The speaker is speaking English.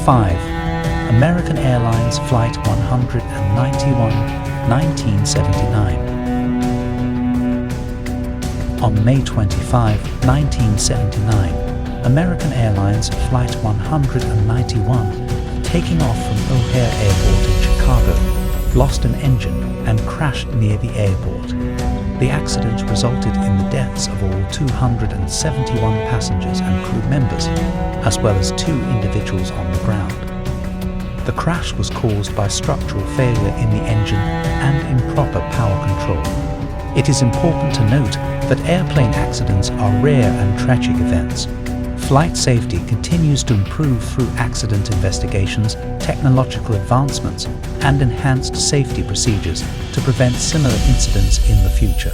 5. American Airlines Flight 191, 1979. On May 25, 1979, American Airlines Flight 191, taking off from O'Hare Airport in Chicago, lost an engine and crashed near the airport. The accident resulted in the deaths of all 271 passengers and crew members, as well as 2 individuals on the ground. The crash was caused by structural failure in the engine and improper power control. It is important to note that airplane accidents are rare and tragic events. Flight safety continues to improve through accident investigations, technological advancements, and enhanced safety procedures to prevent similar incidents in the future.